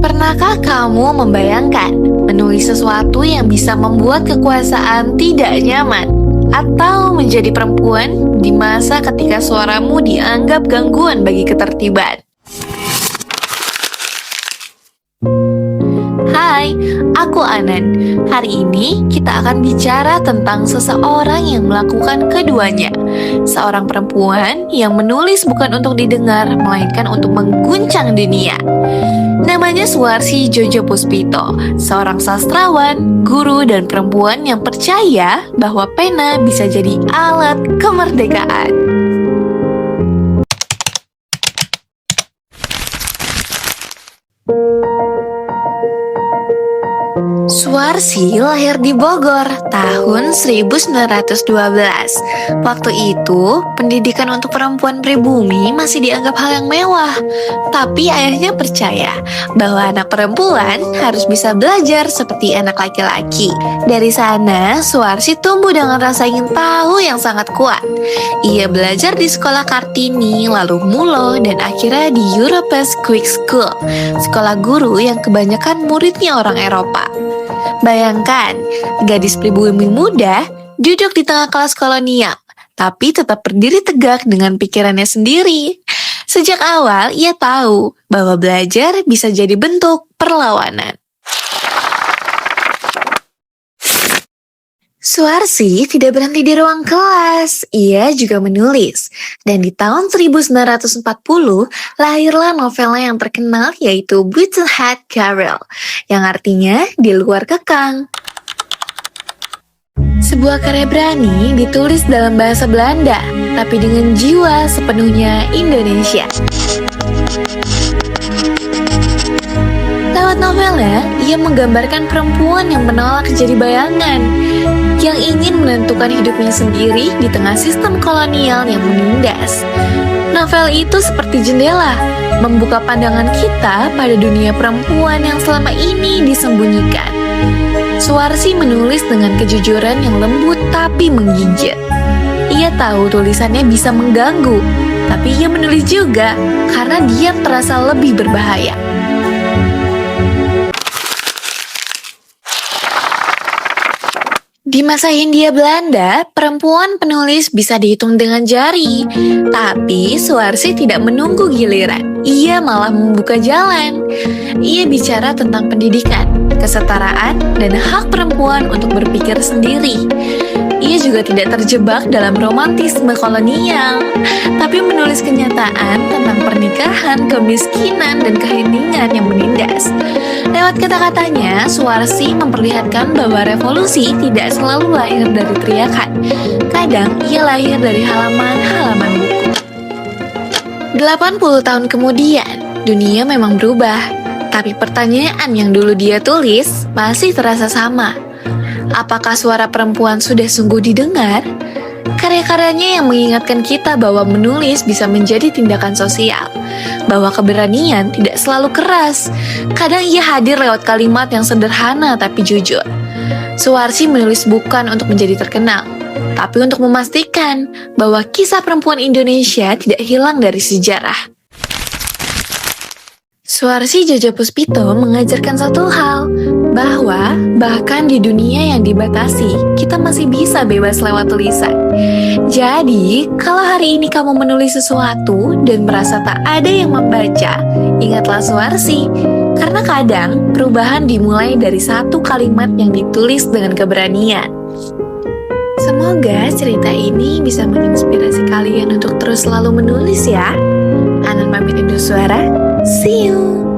Pernahkah kamu membayangkan menulis sesuatu yang bisa membuat kekuasaan tidak nyaman? Atau menjadi perempuan di masa ketika suaramu dianggap gangguan bagi ketertiban? Hai, aku Anan. Hari ini kita akan bicara tentang seseorang yang melakukan keduanya. Seorang perempuan yang menulis bukan untuk didengar, melainkan untuk mengguncang dunia. Namanya Suarsi Djodjopuspito, seorang sastrawan, guru, dan perempuan yang percaya bahwa pena bisa jadi alat kemerdekaan. Suarsi lahir di Bogor tahun 1912. Waktu itu, pendidikan untuk perempuan pribumi masih dianggap hal yang mewah. Tapi ayahnya percaya bahwa anak perempuan harus bisa belajar seperti anak laki-laki. Dari sana, Suarsi tumbuh dengan rasa ingin tahu yang sangat kuat. Ia belajar di sekolah Kartini, lalu Mulo, dan akhirnya di Europes Quick School, sekolah guru yang kebanyakan muridnya orang Eropa. Bayangkan, gadis pribumi muda duduk di tengah kelas kolonial, tapi tetap berdiri tegak dengan pikirannya sendiri. Sejak awal, ia tahu bahwa belajar bisa jadi bentuk perlawanan. Suarsi tidak berhenti di ruang kelas, ia juga menulis. Dan di tahun 1940, lahirlah novelnya yang terkenal yaitu Buitenheid Karel, yang artinya di luar kekang. Sebuah karya berani ditulis dalam bahasa Belanda, tapi dengan jiwa sepenuhnya Indonesia. Lewat novelnya, ia menggambarkan perempuan yang menolak jadi bayangan, yang ingin menentukan hidupnya sendiri di tengah sistem kolonial yang menindas. Novel itu seperti jendela, membuka pandangan kita pada dunia perempuan yang selama ini disembunyikan. Suarsi menulis dengan kejujuran yang lembut tapi menggigit. Ia tahu tulisannya bisa mengganggu, tapi ia menulis juga karena dia terasa lebih berbahaya. Di masa Hindia Belanda, perempuan penulis bisa dihitung dengan jari. Tapi Suarsi tidak menunggu giliran. Ia malah membuka jalan. Ia bicara tentang pendidikan, kesetaraan, dan hak perempuan untuk berpikir sendiri. Ia juga tidak terjebak dalam romantisme kolonial, tapi menulis kenyataan tentang pernikahan, kemiskinan, dan keheningan yang menindas. Lewat kata-katanya, Suarsi memperlihatkan bahwa revolusi tidak selalu lahir dari teriakan. Kadang ia lahir dari halaman-halaman buku. 80 tahun kemudian, dunia memang berubah. Tapi pertanyaan yang dulu dia tulis masih terasa sama. Apakah suara perempuan sudah sungguh didengar? Karya-karyanya yang mengingatkan kita bahwa menulis bisa menjadi tindakan sosial, bahwa keberanian tidak selalu keras. Kadang ia hadir lewat kalimat yang sederhana tapi jujur. Suarsi menulis bukan untuk menjadi terkenal, tapi untuk memastikan bahwa kisah perempuan Indonesia tidak hilang dari sejarah. Suarsi Djodjopuspito mengajarkan satu hal, bahwa bahkan di dunia yang dibatasi, kita masih bisa bebas lewat tulisan. Jadi, kalau hari ini kamu menulis sesuatu dan merasa tak ada yang membaca, ingatlah Suarsi, karena kadang perubahan dimulai dari satu kalimat yang ditulis dengan keberanian. Semoga cerita ini bisa menginspirasi kalian untuk terus selalu menulis ya. Anan pamit undur suara. See you!